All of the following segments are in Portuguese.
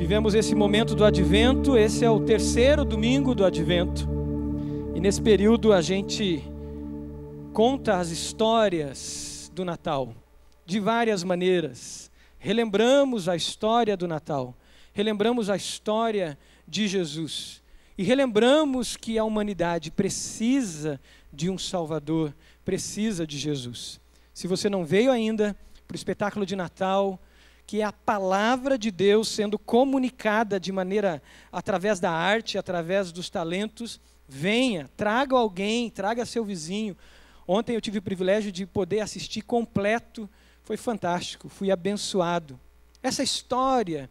Vivemos esse momento do Advento, esse é o terceiro domingo do Advento. E nesse período a gente conta as histórias do Natal, de várias maneiras. Relembramos a história do Natal, relembramos a história de Jesus. E relembramos que a humanidade precisa de um Salvador, precisa de Jesus. Se você não veio ainda para o espetáculo de Natal, que é a palavra de Deus sendo comunicada de maneira, através da arte, através dos talentos, venha, traga alguém, traga seu vizinho. Ontem eu tive o privilégio de poder assistir completo, foi fantástico, fui abençoado. Essa história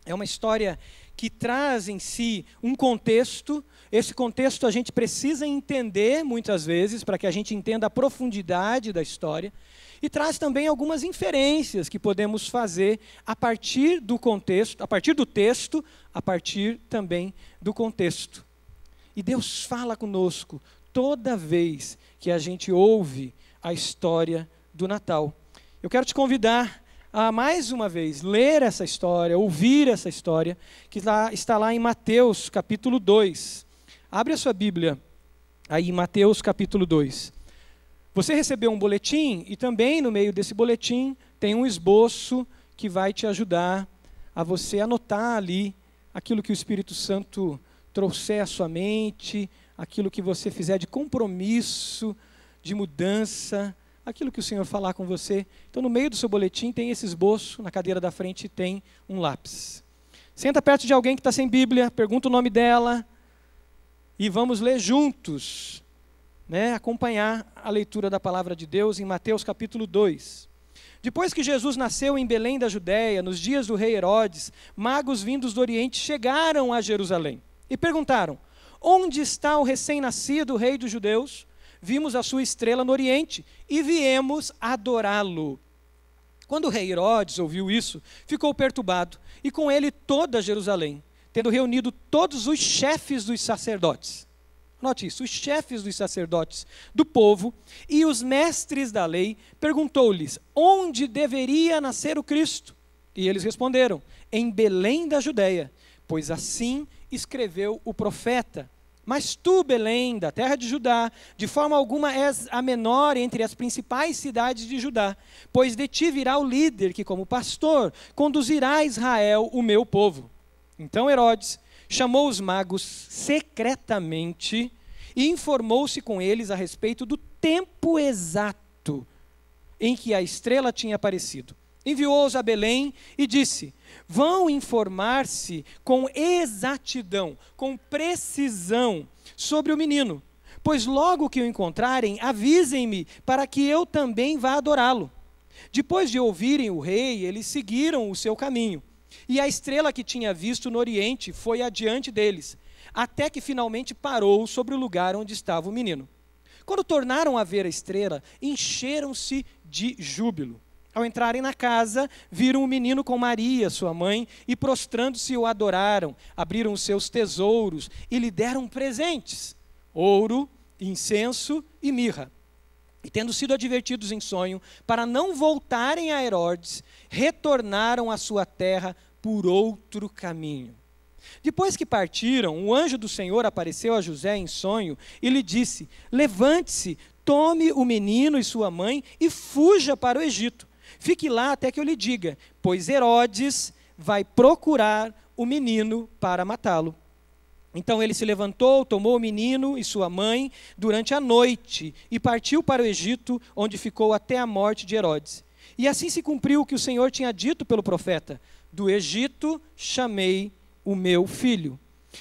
é uma história que traz em si um contexto. Esse contexto a gente precisa entender muitas vezes, para que a gente entenda a profundidade da história. E traz também algumas inferências que podemos fazer a partir do contexto, a partir do texto, a partir também do contexto. E Deus fala conosco toda vez que a gente ouve a história do Natal. Eu quero te convidar a, mais uma vez, ler essa história, ouvir essa história, que está lá em Mateus capítulo 2. Abre a sua Bíblia aí em Mateus capítulo 2. Você recebeu um boletim e também no meio desse boletim tem um esboço que vai te ajudar a você anotar ali aquilo que o Espírito Santo trouxer à sua mente, aquilo que você fizer de compromisso, de mudança, aquilo que o Senhor falar com você. Então no meio do seu boletim tem esse esboço, na cadeira da frente tem um lápis. Senta perto de alguém que está sem Bíblia, pergunta o nome dela e vamos ler juntos. Acompanhar a leitura da palavra de Deus em Mateus capítulo 2. Depois que Jesus nasceu em Belém da Judéia, nos dias do rei Herodes, magos vindos do Oriente chegaram a Jerusalém e perguntaram: onde está o recém-nascido rei dos judeus? Vimos a sua estrela no Oriente e viemos adorá-lo. Quando o rei Herodes ouviu isso, ficou perturbado, e com ele toda Jerusalém, tendo reunido todos os chefes dos sacerdotes. Note isso, os chefes dos sacerdotes do povo e os mestres da lei, perguntou-lhes onde deveria nascer o Cristo. E eles responderam: em Belém da Judéia, pois assim escreveu o profeta. Mas tu, Belém, da terra de Judá, de forma alguma és a menor entre as principais cidades de Judá, pois de ti virá o líder que, como pastor, conduzirá a Israel, o meu povo. Então Herodes chamou os magos secretamente e informou-se com eles a respeito do tempo exato em que a estrela tinha aparecido. Enviou-os a Belém e disse: vão informar-se com exatidão, com precisão sobre o menino, pois logo que o encontrarem, avisem-me para que eu também vá adorá-lo. Depois de ouvirem o rei, eles seguiram o seu caminho. E a estrela que tinha visto no Oriente foi adiante deles, até que finalmente parou sobre o lugar onde estava o menino. Quando tornaram a ver a estrela, encheram-se de júbilo. Ao entrarem na casa, viram o menino com Maria, sua mãe, e prostrando-se o adoraram, abriram os seus tesouros e lhe deram presentes: ouro, incenso e mirra. E tendo sido advertidos em sonho, para não voltarem a Herodes, retornaram à sua terra por outro caminho. Depois que partiram, o anjo do Senhor apareceu a José em sonho e lhe disse: levante-se, tome o menino e sua mãe e fuja para o Egito. Fique lá até que eu lhe diga, pois Herodes vai procurar o menino para matá-lo. Então ele se levantou, tomou o menino e sua mãe durante a noite e partiu para o Egito, onde ficou até a morte de Herodes. E assim se cumpriu o que o Senhor tinha dito pelo profeta: do Egito chamei o meu filho.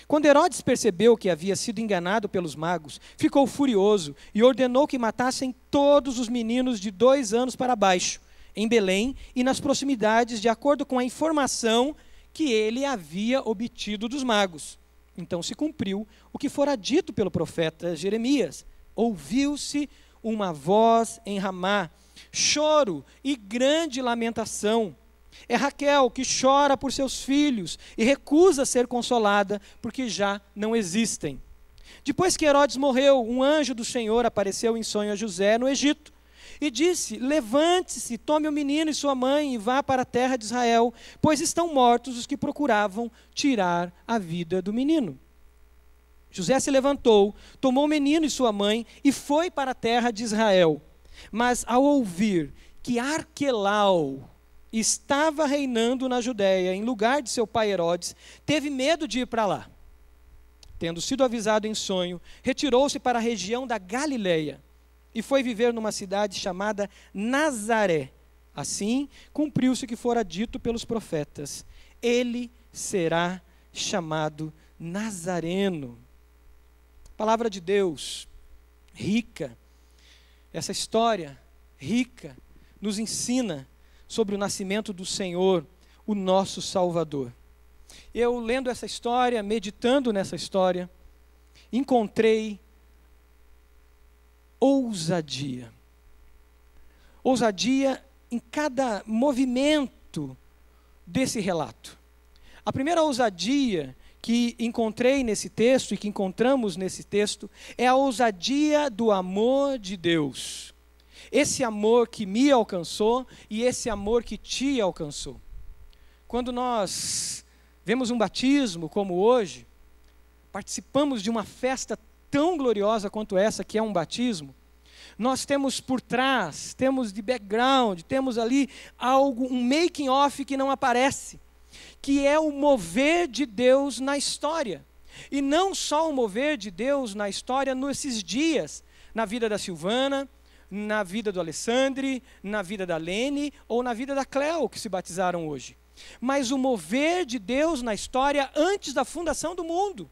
Quando Herodes percebeu que havia sido enganado pelos magos, ficou furioso e ordenou que matassem todos os meninos de 2 anos para baixo, em Belém e nas proximidades, de acordo com a informação que ele havia obtido dos magos. Então se cumpriu o que fora dito pelo profeta Jeremias: ouviu-se uma voz em Ramá, choro e grande lamentação. É Raquel que chora por seus filhos e recusa ser consolada, porque já não existem. Depois que Herodes morreu, um anjo do Senhor apareceu em sonho a José no Egito e disse: levante-se, tome o menino e sua mãe e vá para a terra de Israel, pois estão mortos os que procuravam tirar a vida do menino. José se levantou, tomou o menino e sua mãe e foi para a terra de Israel. Mas ao ouvir que Arquelau estava reinando na Judéia, em lugar de seu pai Herodes, teve medo de ir para lá. Tendo sido avisado em sonho, retirou-se para a região da Galileia e foi viver numa cidade chamada Nazaré. Assim, cumpriu-se o que fora dito pelos profetas: ele será chamado Nazareno. Palavra de Deus, rica. Essa história rica nos ensina sobre o nascimento do Senhor, o nosso Salvador. Eu, lendo essa história, meditando nessa história, encontrei ousadia. Ousadia em cada movimento desse relato. A primeira ousadia que encontrei nesse texto e que encontramos nesse texto é a ousadia do amor de Deus. Esse amor que me alcançou e esse amor que te alcançou. Quando nós vemos um batismo como hoje, participamos de uma festa tão gloriosa quanto essa que é um batismo, nós temos por trás, temos de background, temos ali algo, um making of que não aparece, que é o mover de Deus na história. E não só o mover de Deus na história nesses dias, na vida da Silvana, na vida do Alessandri, na vida da Lene ou na vida da Cleo, que se batizaram hoje. Mas o mover de Deus na história antes da fundação do mundo.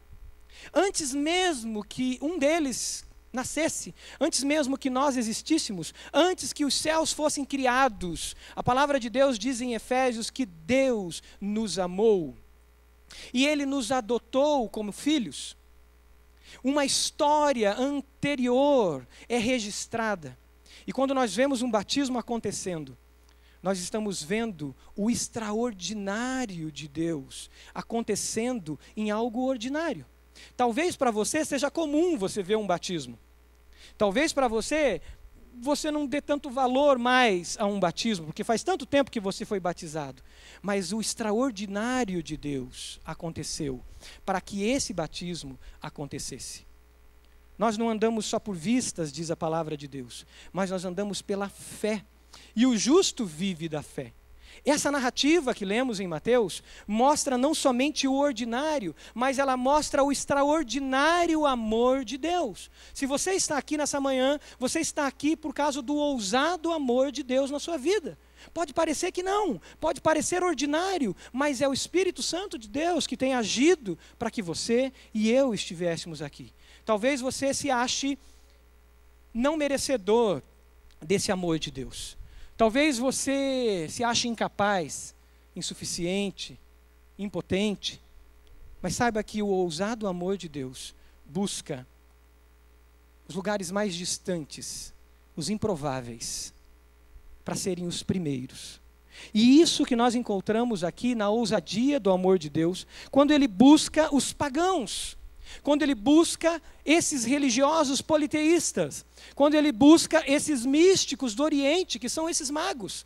Antes mesmo que um deles nascesse, antes mesmo que nós existíssemos, antes que os céus fossem criados. A palavra de Deus diz em Efésios que Deus nos amou e Ele nos adotou como filhos. Uma história anterior é registrada. E quando nós vemos um batismo acontecendo, nós estamos vendo o extraordinário de Deus acontecendo em algo ordinário. Talvez para você seja comum você ver um batismo. Talvez para você não dê tanto valor mais a um batismo, porque faz tanto tempo que você foi batizado. Mas o extraordinário de Deus aconteceu para que esse batismo acontecesse. Nós não andamos só por vistas, diz a palavra de Deus, mas nós andamos pela fé. E o justo vive da fé. Essa narrativa que lemos em Mateus mostra não somente o ordinário, mas ela mostra o extraordinário amor de Deus. Se você está aqui nessa manhã, você está aqui por causa do ousado amor de Deus na sua vida. Pode parecer que não, pode parecer ordinário, mas é o Espírito Santo de Deus que tem agido para que você e eu estivéssemos aqui. Talvez você se ache não merecedor desse amor de Deus. Talvez você se ache incapaz, insuficiente, impotente, mas saiba que o ousado amor de Deus busca os lugares mais distantes, os improváveis, para serem os primeiros. E isso que nós encontramos aqui na ousadia do amor de Deus, quando Ele busca os pagãos, quando Ele busca esses religiosos politeístas, quando Ele busca esses místicos do Oriente, que são esses magos.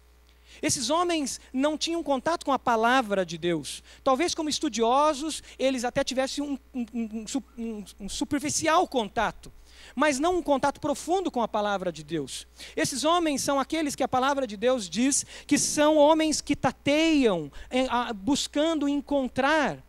Esses homens não tinham contato com a palavra de Deus. Talvez como estudiosos, eles até tivessem um superficial contato, mas não um contato profundo com a palavra de Deus. Esses homens são aqueles que a palavra de Deus diz que são homens que tateiam, buscando encontrar.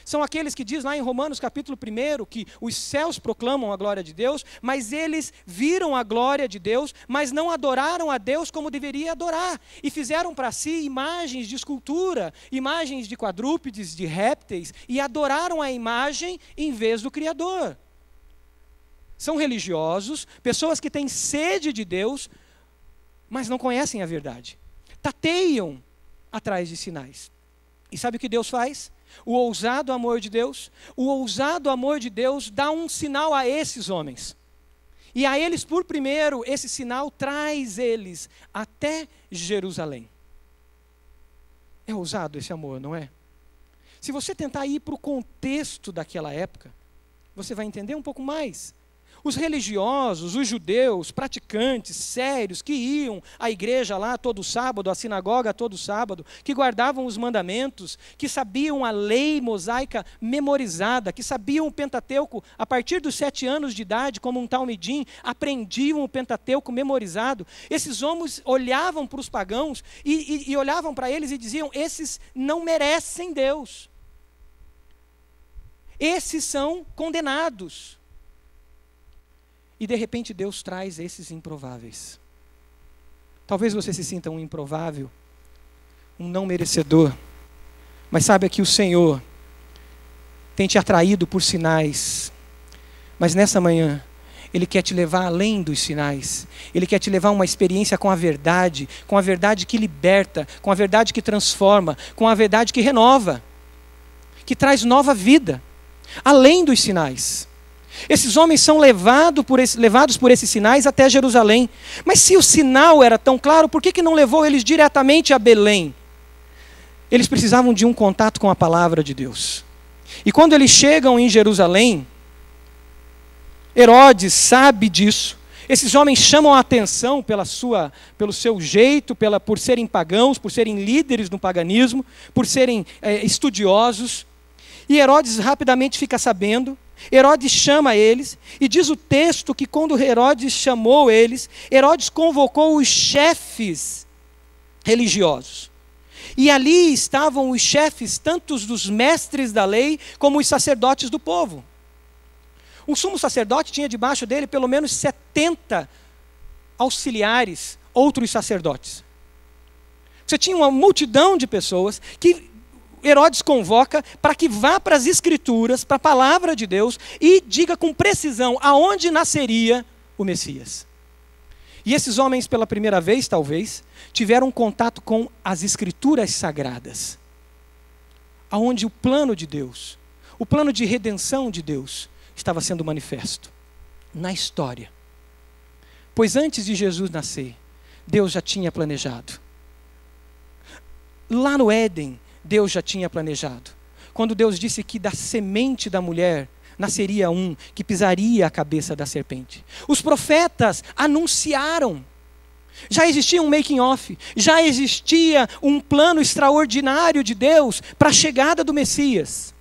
São aqueles que diz lá em Romanos capítulo 1 que os céus proclamam a glória de Deus, mas eles viram a glória de Deus, mas não adoraram a Deus como deveria adorar. E fizeram para si imagens de escultura, imagens de quadrúpedes, de répteis, e adoraram a imagem em vez do Criador. São religiosos, pessoas que têm sede de Deus, mas não conhecem a verdade. Tateiam atrás de sinais. E sabe o que Deus faz? O ousado amor de Deus, dá um sinal a esses homens. E a eles, por primeiro, esse sinal traz eles até Jerusalém. É ousado esse amor, não é? Se você tentar ir para o contexto daquela época, você vai entender um pouco mais. Os religiosos, os judeus, praticantes, sérios, que iam à igreja lá todo sábado, à sinagoga todo sábado, que guardavam os mandamentos, que sabiam a lei mosaica memorizada, que sabiam o Pentateuco a partir dos 7 anos de idade, como um talmidim, aprendiam o Pentateuco memorizado. Esses homens olhavam para os pagãos e olhavam para eles e diziam: esses não merecem Deus. Esses são condenados. E de repente Deus traz esses improváveis. Talvez você se sinta um improvável, um não merecedor, mas saiba que o Senhor tem te atraído por sinais. Mas nessa manhã, Ele quer te levar além dos sinais. Ele quer te levar a uma experiência com a verdade que liberta, com a verdade que transforma, com a verdade que renova, que traz nova vida, além dos sinais. Esses homens são levados por esses sinais até Jerusalém. Mas se o sinal era tão claro, por que não levou eles diretamente a Belém? Eles precisavam de um contato com a palavra de Deus. E quando eles chegam em Jerusalém, Herodes sabe disso. Esses homens chamam a atenção pelo seu jeito, por serem pagãos, por serem líderes no paganismo, por serem estudiosos. E Herodes rapidamente fica sabendo. Herodes chama eles, e diz o texto que quando Herodes chamou eles, Herodes convocou os chefes religiosos. E ali estavam os chefes, tanto dos mestres da lei, como os sacerdotes do povo. O sumo sacerdote tinha debaixo dele pelo menos 70 auxiliares, outros sacerdotes. Você tinha uma multidão de pessoas que Herodes convoca para que vá para as Escrituras, para a palavra de Deus, e diga com precisão aonde nasceria o Messias. E esses homens, pela primeira vez, talvez, tiveram contato com as Escrituras sagradas, aonde o plano de Deus, o plano de redenção de Deus, estava sendo manifesto na história. Pois antes de Jesus nascer, Deus já tinha planejado. Lá no Éden, Deus já tinha planejado. Quando Deus disse que da semente da mulher nasceria um que pisaria a cabeça da serpente. Os profetas anunciaram. Já existia um making off, já existia um plano extraordinário de Deus para a chegada do Messias.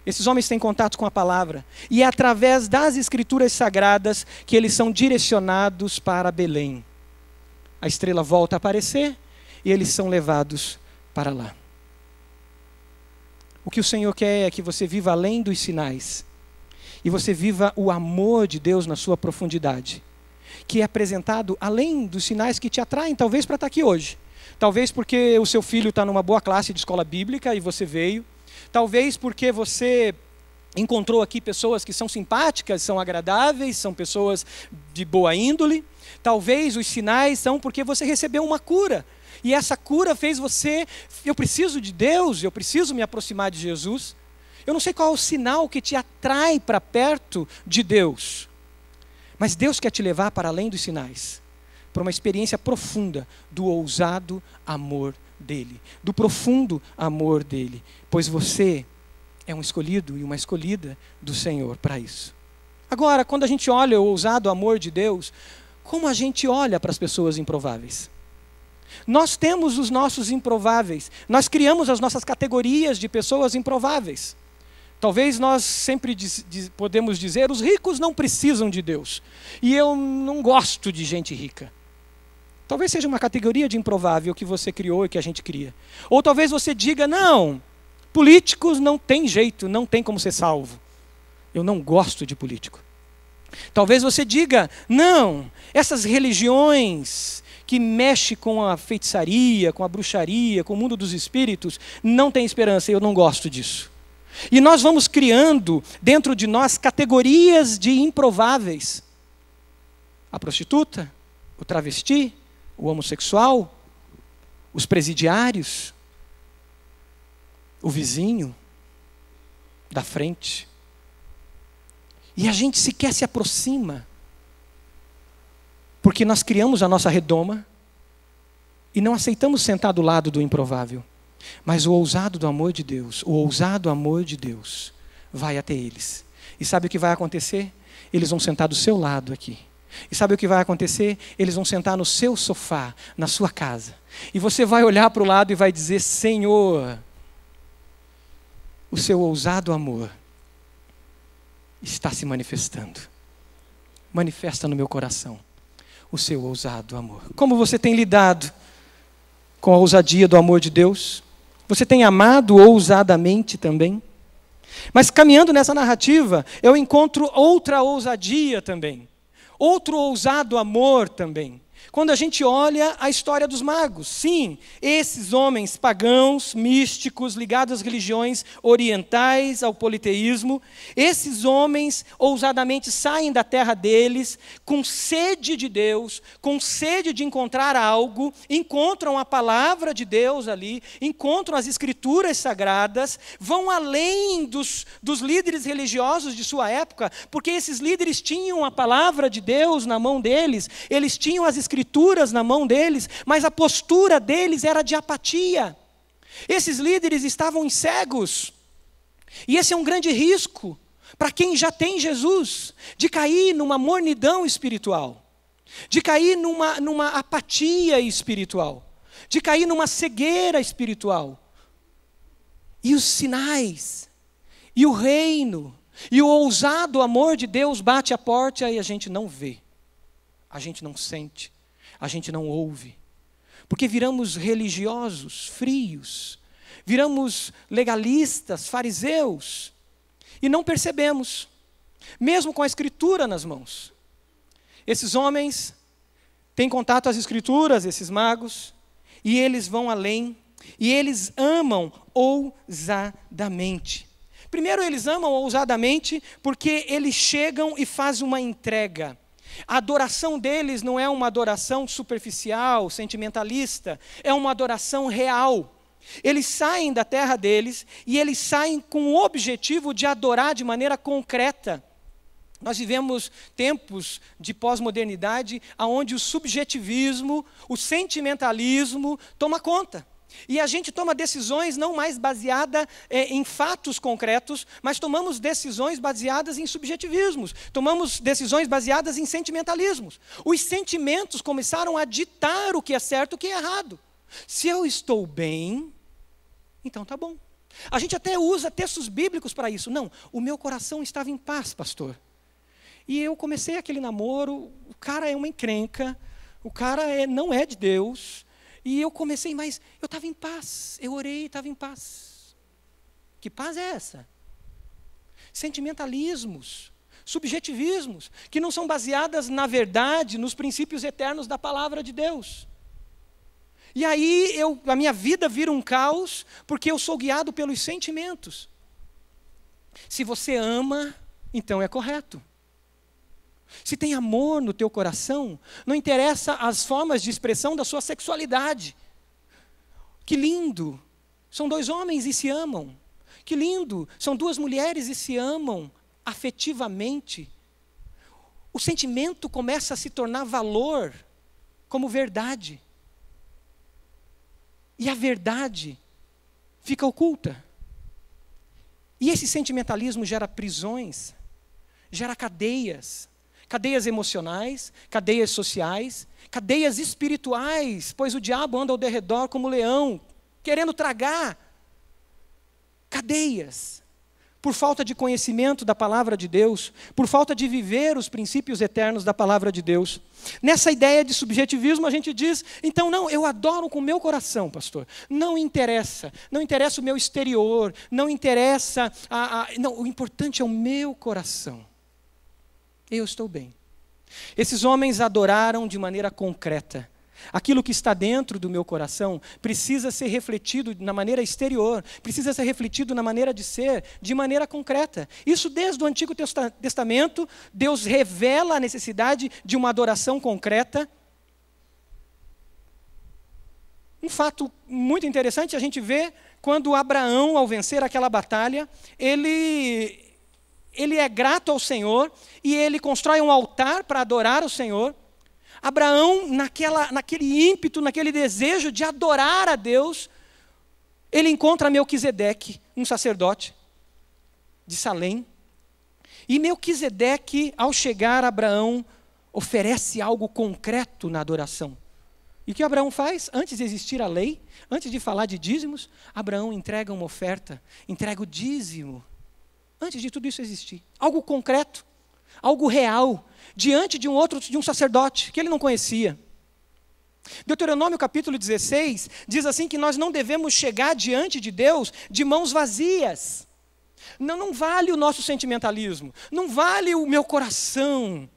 Esses homens têm contato com a palavra, e é através das Escrituras sagradas que eles são direcionados para Belém. A estrela volta a aparecer e eles são levados para lá. O que o Senhor quer é que você viva além dos sinais, e você viva o amor de Deus na sua profundidade, que é apresentado além dos sinais que te atraem, talvez para estar aqui hoje. Talvez porque o seu filho está numa boa classe de escola bíblica e você veio. Talvez porque você encontrou aqui pessoas que são simpáticas, são agradáveis, são pessoas de boa índole. Talvez os sinais são porque você recebeu uma cura. E essa cura fez você: eu preciso de Deus, eu preciso me aproximar de Jesus. Eu não sei qual é o sinal que te atrai para perto de Deus. Mas Deus quer te levar para além dos sinais, para uma experiência profunda do ousado amor dEle, do profundo amor dEle. Pois você é um escolhido e uma escolhida do Senhor para isso. Agora, quando a gente olha o ousado amor de Deus, como a gente olha para as pessoas improváveis? Nós temos os nossos improváveis. Nós criamos as nossas categorias de pessoas improváveis. Talvez nós sempre podemos dizer: os ricos não precisam de Deus. E eu não gosto de gente rica. Talvez seja uma categoria de improvável que você criou e que a gente cria. Ou talvez você diga: não, políticos não tem jeito, não tem como ser salvo. Eu não gosto de político. Talvez você diga: não, essas religiões que mexe com a feitiçaria, com a bruxaria, com o mundo dos espíritos, não tem esperança, eu não gosto disso. E nós vamos criando dentro de nós categorias de improváveis. A prostituta, o travesti, o homossexual, os presidiários, o vizinho da frente. E a gente sequer se aproxima, porque nós criamos a nossa redoma e não aceitamos sentar do lado do improvável. Mas o ousado do amor de Deus, o ousado amor de Deus vai até eles. E sabe o que vai acontecer? eles vão sentar do seu lado aqui. E sabe o que vai acontecer? Eles vão sentar no seu sofá, na sua casa. E você vai olhar para o lado e vai dizer: Senhor, o seu ousado amor está se manifestando. Manifesta no meu coração o seu ousado amor. Como você tem lidado com a ousadia do amor de Deus? Você tem amado ousadamente também? Mas caminhando nessa narrativa, eu encontro outra ousadia também. Outro ousado amor também. Quando a gente olha a história dos magos, sim, esses homens pagãos, místicos, ligados às religiões orientais, ao politeísmo, esses homens ousadamente saem da terra deles, com sede de Deus, com sede de encontrar algo, encontram a palavra de Deus ali, encontram as escrituras sagradas, vão além dos líderes religiosos de sua época, porque esses líderes tinham a palavra de Deus na mão deles, eles tinham as escrituras na mão deles, mas a postura deles era de apatia. Esses líderes estavam cegos. E esse é um grande risco para quem já tem Jesus, de cair numa mornidão espiritual, de cair numa apatia espiritual, de cair numa cegueira espiritual. E os sinais, e o reino, e o ousado amor de Deus bate a porta e a gente não vê, a gente não sente, a gente não ouve, porque viramos religiosos, frios, viramos legalistas, fariseus, e não percebemos, mesmo com a escritura nas mãos. Esses homens têm contato às escrituras, esses magos, e eles vão além, e eles amam ousadamente. Primeiro, eles amam ousadamente porque eles chegam e fazem uma entrega. A adoração deles não é uma adoração superficial, sentimentalista, é uma adoração real. Eles saem da terra deles e eles saem com o objetivo de adorar de maneira concreta. Nós vivemos tempos de pós-modernidade onde o subjetivismo, o sentimentalismo toma conta. E a gente toma decisões não mais baseadas em fatos concretos, mas tomamos decisões baseadas em subjetivismos, tomamos decisões baseadas em sentimentalismos. Os sentimentos começaram a ditar o que é certo e o que é errado. Se eu estou bem, então tá bom. A gente até usa textos bíblicos para isso. Não, o meu coração estava em paz, pastor. E eu comecei aquele namoro, o cara é uma encrenca, o cara não é de Deus. E eu comecei, mas eu estava em paz, eu orei e estava em paz. Que paz é essa? Sentimentalismos, subjetivismos, que não são baseadas na verdade, nos princípios eternos da palavra de Deus. E aí a minha vida vira um caos, porque eu sou guiado pelos sentimentos. Se você ama, então é correto. Se tem amor no teu coração, não interessa as formas de expressão da sua sexualidade. Que lindo, são dois homens e se amam. Que lindo, são duas mulheres e se amam afetivamente. O sentimento começa a se tornar valor como verdade. E a verdade fica oculta. E esse sentimentalismo gera prisões, gera cadeias. Cadeias emocionais, cadeias sociais, cadeias espirituais, pois o diabo anda ao derredor como leão, querendo tragar. Cadeias, por falta de conhecimento da palavra de Deus, por falta de viver os princípios eternos da palavra de Deus. Nessa ideia de subjetivismo a gente diz, então não, eu adoro com o meu coração, pastor. Não interessa o meu exterior, não interessa, não, o importante é o meu coração. Eu estou bem. Esses homens adoraram de maneira concreta. Aquilo que está dentro do meu coração precisa ser refletido na maneira exterior, precisa ser refletido na maneira de ser, de maneira concreta. Isso desde o Antigo Testamento, Deus revela a necessidade de uma adoração concreta. Um fato muito interessante a gente vê quando Abraão, ao vencer aquela batalha, ele é grato ao Senhor e ele constrói um altar para adorar o Senhor. Abraão, naquele ímpeto, naquele desejo de adorar a Deus, ele encontra Melquisedeque, um sacerdote de Salém. E Melquisedeque, ao chegar, Abraão oferece algo concreto na adoração. E o que Abraão faz? Antes de existir a lei, antes de falar de dízimos, Abraão entrega uma oferta, entrega o dízimo. Antes de tudo isso existir. Algo concreto, algo real, diante de um sacerdote que ele não conhecia. Deuteronômio capítulo 16 diz assim que nós não devemos chegar diante de Deus de mãos vazias. Não vale o nosso sentimentalismo, não vale o meu coração.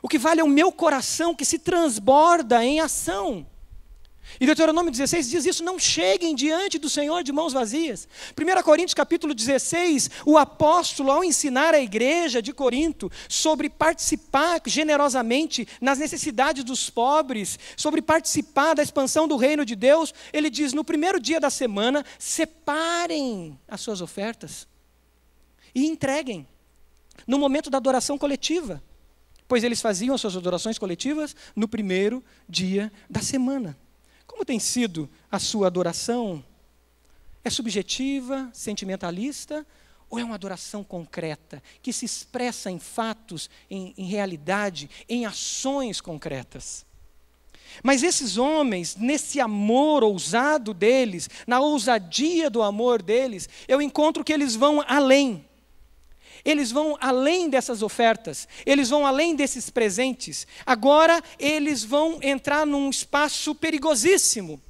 O que vale é o meu coração que se transborda em ação. E Deuteronômio 16 diz isso: não cheguem diante do Senhor de mãos vazias. 1 Coríntios capítulo 16, o apóstolo, ao ensinar a igreja de Corinto sobre participar generosamente nas necessidades dos pobres, sobre participar da expansão do reino de Deus, ele diz: no primeiro dia da semana, separem as suas ofertas e entreguem no momento da adoração coletiva, pois eles faziam as suas adorações coletivas no primeiro dia da semana. Como tem sido a sua adoração? É subjetiva, sentimentalista, ou é uma adoração concreta, que se expressa em fatos, em realidade, em ações concretas? Mas esses homens, nesse amor ousado deles, na ousadia do amor deles, eu encontro que eles vão além. Eles vão além dessas ofertas, eles vão além desses presentes. Agora eles vão entrar num espaço perigosíssimo,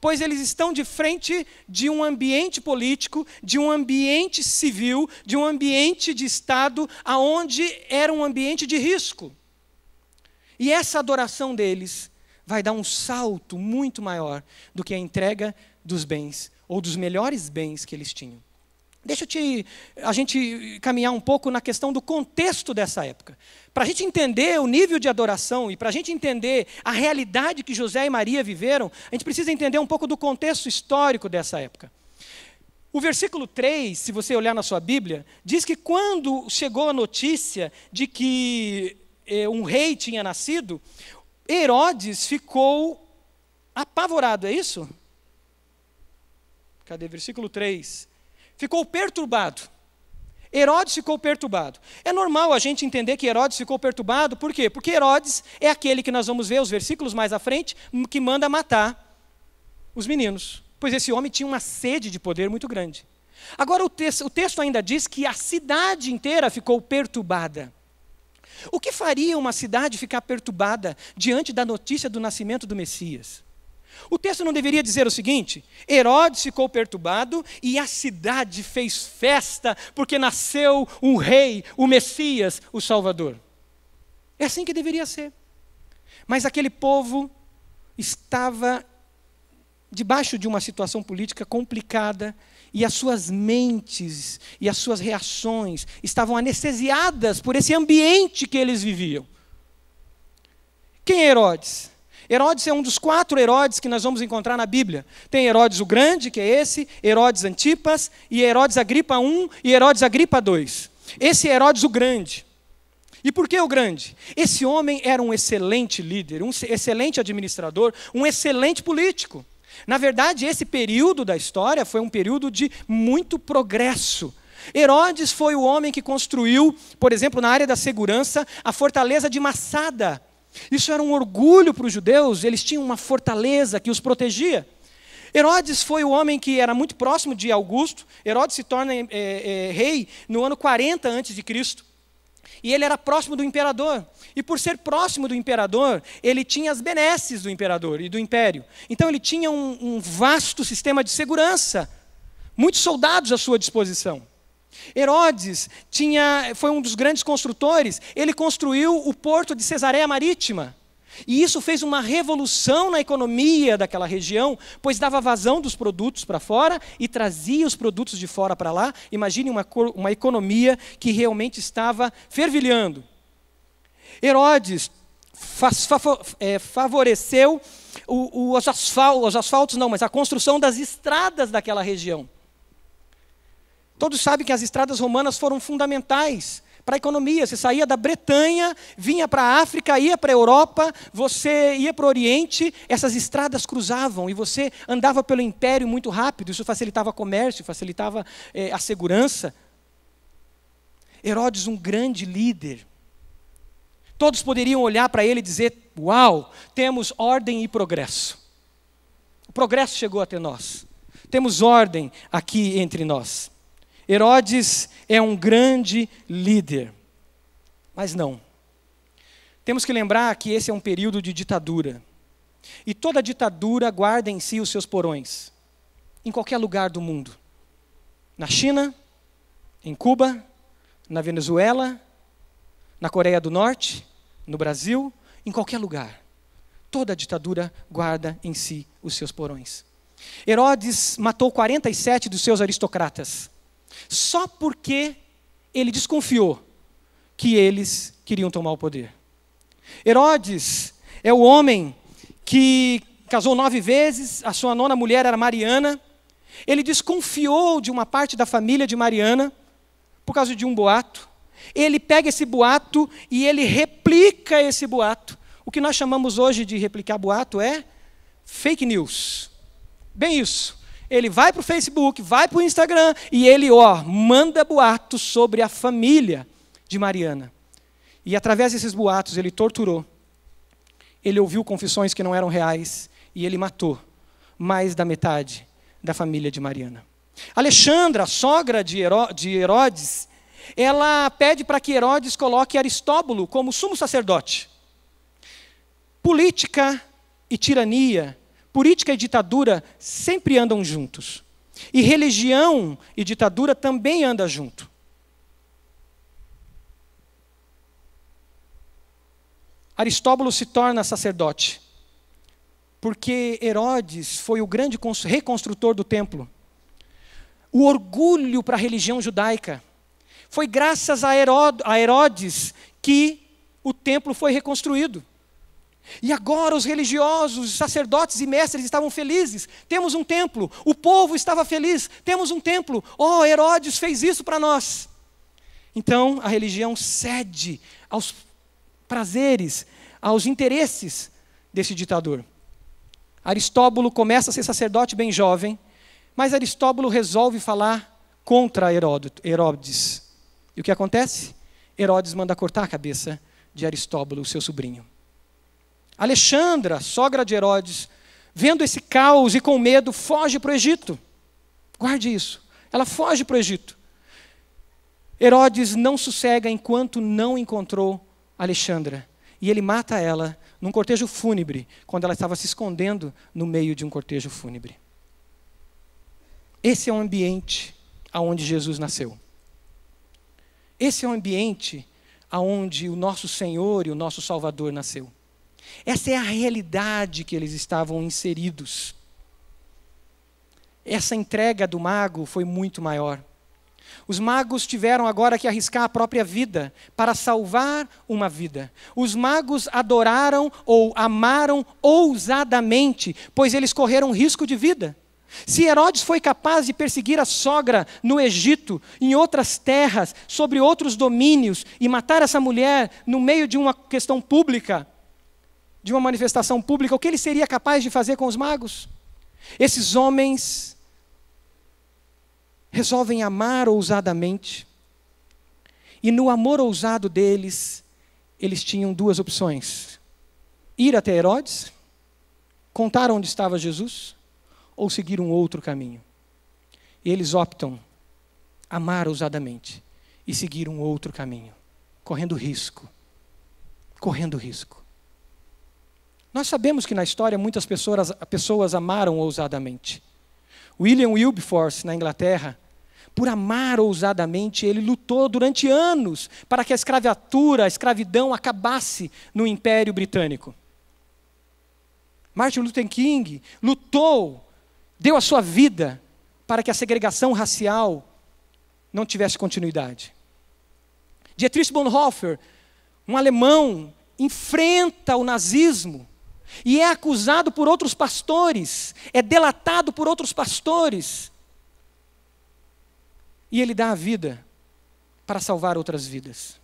pois eles estão de frente de um ambiente político, de um ambiente civil, de um ambiente de Estado, aonde era um ambiente de risco. E essa adoração deles vai dar um salto muito maior do que a entrega dos bens, ou dos melhores bens que eles tinham. Deixa a gente caminhar um pouco na questão do contexto dessa época. Para a gente entender o nível de adoração e para a gente entender a realidade que José e Maria viveram, a gente precisa entender um pouco do contexto histórico dessa época. O versículo 3, se você olhar na sua Bíblia, diz que quando chegou a notícia de que um rei tinha nascido, Herodes ficou apavorado, é isso? Cadê? Versículo 3. Ficou perturbado. Herodes ficou perturbado. É normal a gente entender que Herodes ficou perturbado, por quê? Porque Herodes é aquele que nós vamos ver os versículos mais à frente, que manda matar os meninos. Pois esse homem tinha uma sede de poder muito grande. Agora o texto ainda diz que a cidade inteira ficou perturbada. O que faria uma cidade ficar perturbada diante da notícia do nascimento do Messias? O texto não deveria dizer o seguinte: Herodes ficou perturbado e a cidade fez festa porque nasceu um rei, o Messias, o Salvador. É assim que deveria ser. Mas aquele povo estava debaixo de uma situação política complicada e as suas mentes e as suas reações estavam anestesiadas por esse ambiente que eles viviam. Quem é Herodes? Herodes é um dos 4 Herodes que nós vamos encontrar na Bíblia. Tem Herodes o Grande, que é esse, Herodes Antipas, e Herodes Agripa I e Herodes Agripa II. Esse é Herodes o Grande. E por que o Grande? Esse homem era um excelente líder, um excelente administrador, um excelente político. Na verdade, esse período da história foi um período de muito progresso. Herodes foi o homem que construiu, por exemplo, na área da segurança, a fortaleza de Massada. Isso era um orgulho para os judeus, eles tinham uma fortaleza que os protegia. Herodes foi o homem que era muito próximo de Augusto. Herodes se torna rei no ano 40 a.C. E ele era próximo do imperador. E por ser próximo do imperador, ele tinha as benesses do imperador e do império. Então ele tinha um vasto sistema de segurança, muitos soldados à sua disposição. Herodes foi um dos grandes construtores. Ele construiu o porto de Cesareia Marítima. E isso fez uma revolução na economia daquela região, pois dava vazão dos produtos para fora e trazia os produtos de fora para lá. Imagine uma economia que realmente estava fervilhando. Herodes favoreceu os asfaltos não, mas a construção das estradas daquela região. Todos sabem que as estradas romanas foram fundamentais para a economia. Você saía da Bretanha, vinha para a África, ia para a Europa, você ia para o Oriente, essas estradas cruzavam e você andava pelo império muito rápido. Isso facilitava o comércio, facilitava a segurança. Herodes, um grande líder. Todos poderiam olhar para ele e dizer: uau, temos ordem e progresso. O progresso chegou até nós. Temos ordem aqui entre nós. Herodes é um grande líder. Mas não. Temos que lembrar que esse é um período de ditadura. E toda ditadura guarda em si os seus porões. Em qualquer lugar do mundo. Na China, em Cuba, na Venezuela, na Coreia do Norte, no Brasil, em qualquer lugar. Toda ditadura guarda em si os seus porões. Herodes matou 47 dos seus aristocratas, só porque ele desconfiou que eles queriam tomar o poder. Herodes é o homem que casou 9 vezes, a sua 9ª mulher era Mariana. Ele desconfiou de uma parte da família de Mariana, por causa de um boato. Ele pega esse boato e ele replica esse boato. O que nós chamamos hoje de replicar boato é fake news. Bem isso. Ele vai para o Facebook, vai para o Instagram e ele manda boatos sobre a família de Mariana. E através desses boatos ele torturou. Ele ouviu confissões que não eram reais e ele matou mais da metade da família de Mariana. Alexandra, sogra de Herodes, ela pede para que Herodes coloque Aristóbulo como sumo sacerdote. Política e tirania, política e ditadura sempre andam juntos. E religião e ditadura também andam junto. Aristóbulo se torna sacerdote, porque Herodes foi o grande reconstrutor do templo. O orgulho para a religião judaica. Foi graças a Herodes que o templo foi reconstruído. E agora os religiosos, sacerdotes e mestres estavam felizes. Temos um templo. O povo estava feliz. Temos um templo. Herodes fez isso para nós. Então a religião cede aos prazeres, aos interesses desse ditador. Aristóbulo começa a ser sacerdote bem jovem, mas Aristóbulo resolve falar contra Herodes. E o que acontece? Herodes manda cortar a cabeça de Aristóbulo, seu sobrinho. Alexandra, sogra de Herodes, vendo esse caos e com medo, foge para o Egito. Guarde isso. Ela foge para o Egito. Herodes não sossega enquanto não encontrou Alexandra. E ele mata ela num cortejo fúnebre, quando ela estava se escondendo no meio de um cortejo fúnebre. Esse é o ambiente aonde Jesus nasceu. Esse é o ambiente aonde o nosso Senhor e o nosso Salvador nasceu. Essa é a realidade que eles estavam inseridos. Essa entrega do mago foi muito maior. Os magos tiveram agora que arriscar a própria vida para salvar uma vida. Os magos adoraram ou amaram ousadamente, pois eles correram risco de vida. Se Herodes foi capaz de perseguir a sogra no Egito, em outras terras, sobre outros domínios, e matar essa mulher no meio de uma questão pública, de uma manifestação pública, o que ele seria capaz de fazer com os magos? Esses homens resolvem amar ousadamente. E no amor ousado deles, eles tinham 2 opções. Ir até Herodes, contar onde estava Jesus, ou seguir um outro caminho. E eles optam amar ousadamente e seguir um outro caminho, correndo risco. Correndo risco. Nós sabemos que na história muitas pessoas amaram ousadamente. William Wilberforce, na Inglaterra, por amar ousadamente, ele lutou durante anos para que a escravidão acabasse no Império Britânico. Martin Luther King lutou, deu a sua vida para que a segregação racial não tivesse continuidade. Dietrich Bonhoeffer, um alemão, enfrenta o nazismo e é acusado por outros pastores, é delatado por outros pastores. E ele dá a vida para salvar outras vidas.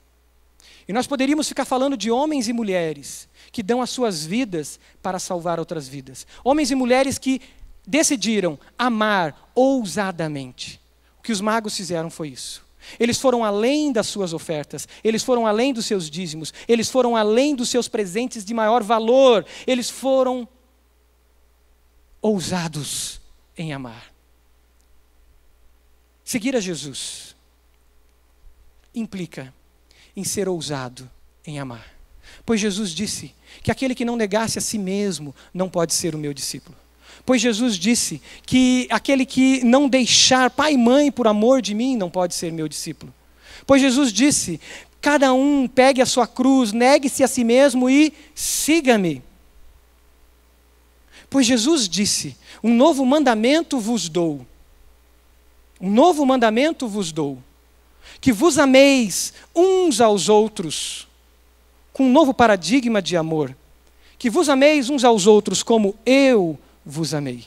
E nós poderíamos ficar falando de homens e mulheres que dão as suas vidas para salvar outras vidas. Homens e mulheres que decidiram amar ousadamente. O que os magos fizeram foi isso. Eles foram além das suas ofertas, eles foram além dos seus dízimos, eles foram além dos seus presentes de maior valor, eles foram ousados em amar. Seguir a Jesus implica em ser ousado em amar. Pois Jesus disse que aquele que não negasse a si mesmo não pode ser o meu discípulo. Pois Jesus disse que aquele que não deixar pai e mãe por amor de mim não pode ser meu discípulo. Pois Jesus disse, cada um pegue a sua cruz, negue-se a si mesmo e siga-me. Pois Jesus disse, um novo mandamento vos dou. Um novo mandamento vos dou. Que vos ameis uns aos outros, com um novo paradigma de amor. Que vos ameis uns aos outros como eu vos amei.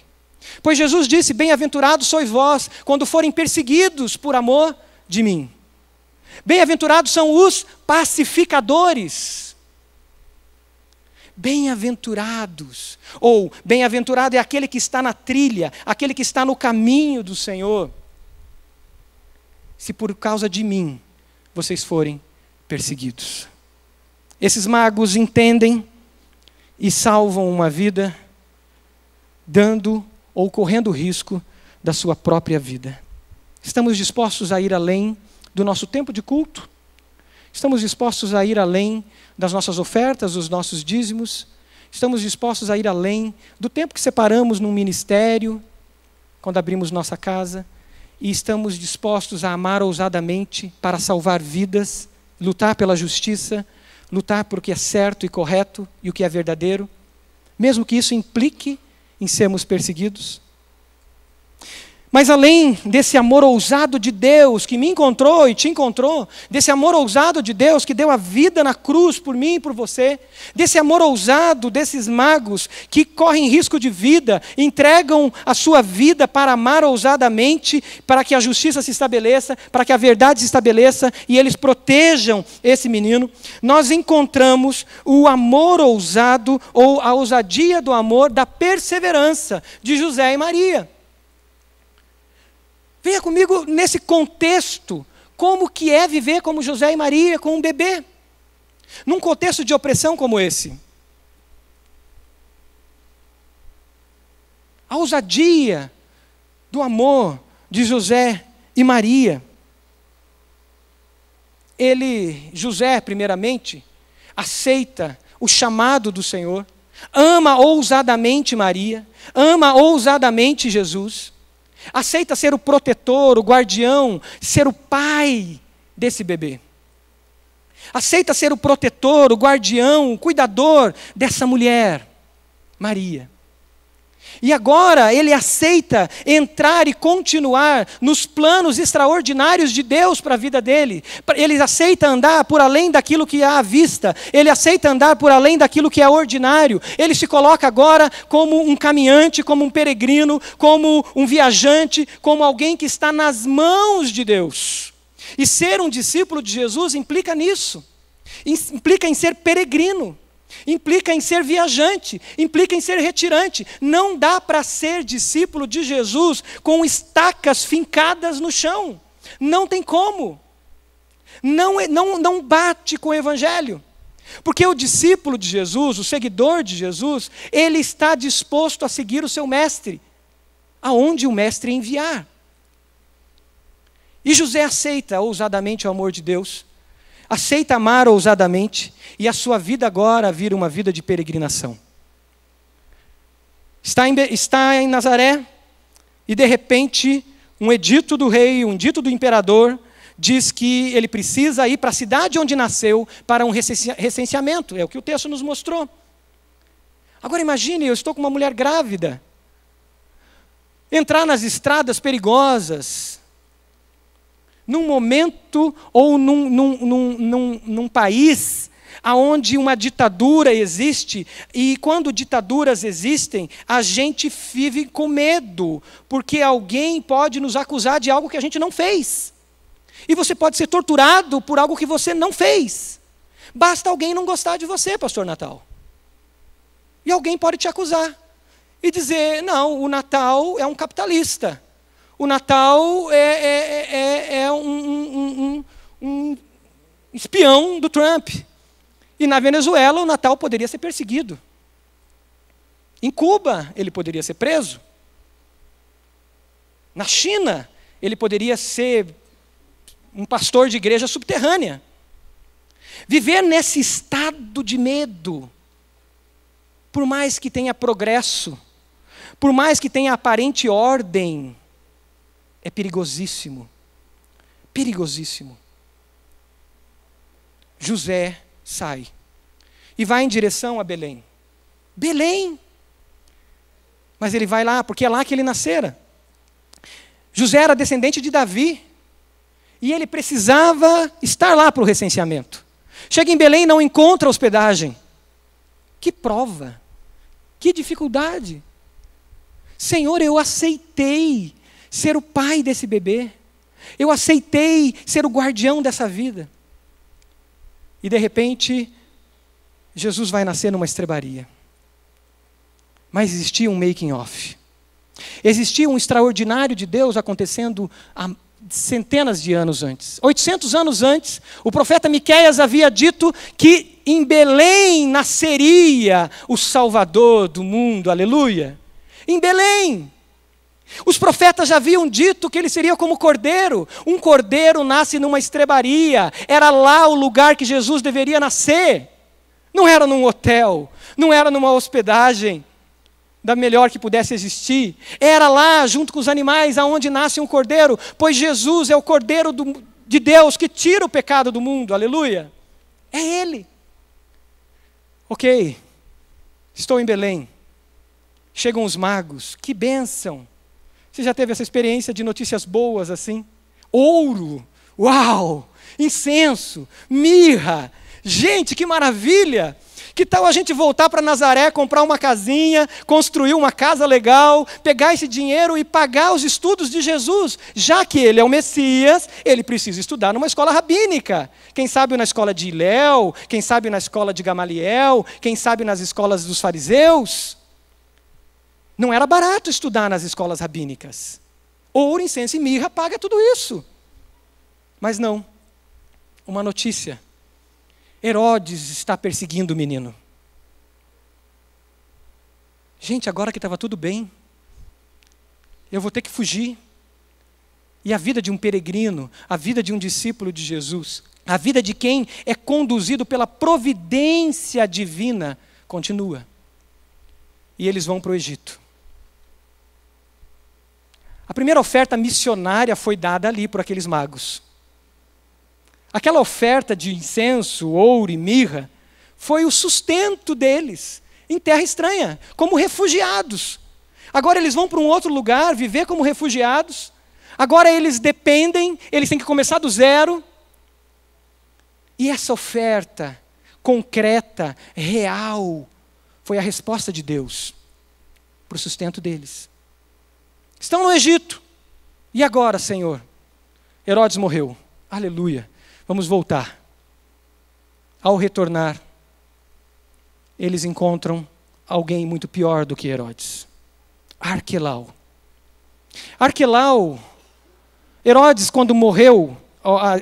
Pois Jesus disse, bem-aventurados sois vós, quando forem perseguidos por amor de mim. Bem-aventurados são os pacificadores. Bem-aventurados, ou bem-aventurado é aquele que está na trilha, aquele que está no caminho do Senhor. Se por causa de mim vocês forem perseguidos. Esses magos entendem e salvam uma vida, dando ou correndo o risco da sua própria vida. Estamos dispostos a ir além do nosso tempo de culto? Estamos dispostos a ir além das nossas ofertas, dos nossos dízimos? Estamos dispostos a ir além do tempo que separamos num ministério, quando abrimos nossa casa? E estamos dispostos a amar ousadamente para salvar vidas, lutar pela justiça, lutar por o que é certo e correto e o que é verdadeiro, mesmo que isso implique em sermos perseguidos? Mas além desse amor ousado de Deus que me encontrou e te encontrou, desse amor ousado de Deus que deu a vida na cruz por mim e por você, desse amor ousado desses magos que correm risco de vida, entregam a sua vida para amar ousadamente, para que a justiça se estabeleça, para que a verdade se estabeleça e eles protejam esse menino, nós encontramos o amor ousado ou a ousadia do amor da perseverança de José e Maria. Venha comigo nesse contexto, como que é viver como José e Maria com um bebê, num contexto de opressão como esse. A ousadia do amor de José e Maria. José, primeiramente, aceita o chamado do Senhor, ama ousadamente Maria, ama ousadamente Jesus, aceita ser o protetor, o guardião, ser o pai desse bebê. Aceita ser o protetor, o guardião, o cuidador dessa mulher, Maria. E agora ele aceita entrar e continuar nos planos extraordinários de Deus para a vida dele. Ele aceita andar por além daquilo que há à vista. Ele aceita andar por além daquilo que é ordinário. Ele se coloca agora como um caminhante, como um peregrino, como um viajante, como alguém que está nas mãos de Deus. E ser um discípulo de Jesus implica nisso. Implica em ser peregrino. Implica em ser viajante, implica em ser retirante. Não dá para ser discípulo de Jesus com estacas fincadas no chão. Não tem como. Não bate com o Evangelho. Porque o discípulo de Jesus, o seguidor de Jesus, ele está disposto a seguir o seu mestre, aonde o mestre enviar. E José aceita ousadamente o amor de Deus, aceita amar ousadamente, e a sua vida agora vira uma vida de peregrinação. Está em Nazaré, e de repente, um edito do rei, um edito do imperador, diz que ele precisa ir para a cidade onde nasceu para um recenseamento. É o que o texto nos mostrou. Agora imagine, eu estou com uma mulher grávida. Entrar nas estradas perigosas, num momento ou num país onde uma ditadura existe, e quando ditaduras existem, a gente vive com medo, porque alguém pode nos acusar de algo que a gente não fez. E você pode ser torturado por algo que você não fez. Basta alguém não gostar de você, pastor Natal. E alguém pode te acusar e dizer, não, o Natal é um capitalista. O Natal é espião do Trump. E na Venezuela o Natal poderia ser perseguido. Em Cuba ele poderia ser preso. Na China ele poderia ser um pastor de igreja subterrânea. Viver nesse estado de medo, por mais que tenha progresso, por mais que tenha aparente ordem, é perigosíssimo. Perigosíssimo. José sai e vai em direção a Belém. Belém! Mas ele vai lá, porque é lá que ele nascera. José era descendente de Davi, e ele precisava estar lá para o recenseamento. Chega em Belém e não encontra hospedagem. Que prova, que dificuldade. Senhor, eu aceitei ser o pai desse bebê. Eu aceitei ser o guardião dessa vida. E de repente, Jesus vai nascer numa estrebaria. Mas existia um making of. Existia um extraordinário de Deus acontecendo há centenas de anos antes. 800 anos antes, o profeta Miqueias havia dito que em Belém nasceria o Salvador do mundo. Aleluia! Em Belém. Os profetas já haviam dito que ele seria como cordeiro. Um cordeiro nasce numa estrebaria. Era lá o lugar que Jesus deveria nascer. Não era num hotel, não era numa hospedagem da melhor que pudesse existir. Era lá, junto com os animais, aonde nasce um cordeiro, pois Jesus é o cordeiro de Deus que tira o pecado do mundo. Aleluia! É Ele. Ok, estou em Belém. Chegam os magos, que bênção. Você já teve essa experiência de notícias boas assim? Ouro, uau, incenso, mirra. Gente, que maravilha! Que tal a gente voltar para Nazaré, comprar uma casinha, construir uma casa legal, pegar esse dinheiro e pagar os estudos de Jesus? Já que ele é o Messias, ele precisa estudar numa escola rabínica. Quem sabe na escola de Hilel, quem sabe na escola de Gamaliel, quem sabe nas escolas dos fariseus. Não era barato estudar nas escolas rabínicas. Ouro, incenso e mirra paga tudo isso. Mas não. Uma notícia. Herodes está perseguindo o menino. Gente, agora que estava tudo bem, eu vou ter que fugir. E a vida de um peregrino, a vida de um discípulo de Jesus, a vida de quem é conduzido pela providência divina, continua. E eles vão para o Egito. A primeira oferta missionária foi dada ali por aqueles magos. Aquela oferta de incenso, ouro e mirra foi o sustento deles em terra estranha, como refugiados. Agora eles vão para um outro lugar, viver como refugiados. Agora eles dependem, eles têm que começar do zero. E essa oferta concreta, real, foi a resposta de Deus para o sustento deles. Estão no Egito. E agora, Senhor? Herodes morreu. Aleluia. Vamos voltar. Ao retornar, eles encontram alguém muito pior do que Herodes. Arquelau. Arquelau, Herodes, quando morreu,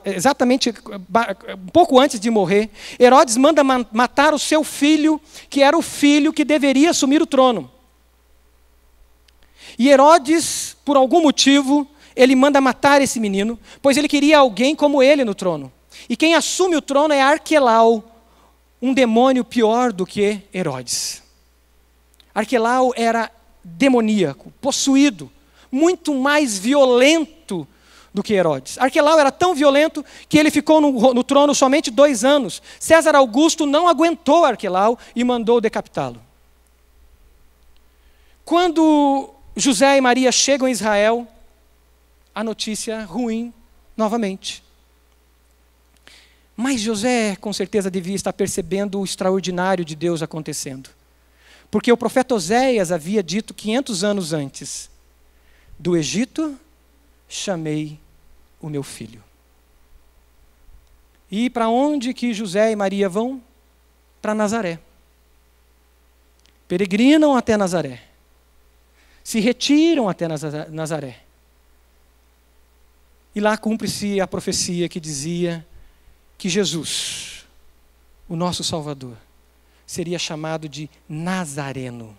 exatamente um pouco antes de morrer, Herodes manda matar o seu filho, que era o filho que deveria assumir o trono. E Herodes, por algum motivo, ele manda matar esse menino, pois ele queria alguém como ele no trono. E quem assume o trono é Arquelau, um demônio pior do que Herodes. Arquelau era demoníaco, possuído, muito mais violento do que Herodes. Arquelau era tão violento que ele ficou no trono somente 2 anos. César Augusto não aguentou Arquelau e mandou decapitá-lo. Quando José e Maria chegam em Israel, a notícia ruim novamente. Mas José, com certeza, devia estar percebendo o extraordinário de Deus acontecendo. Porque o profeta Oséias havia dito 500 anos antes: do Egito chamei o meu filho. E para onde que José e Maria vão? Para Nazaré. Peregrinam até Nazaré. Se retiram até Nazaré. E lá cumpre-se a profecia que dizia que Jesus, o nosso Salvador, seria chamado de Nazareno.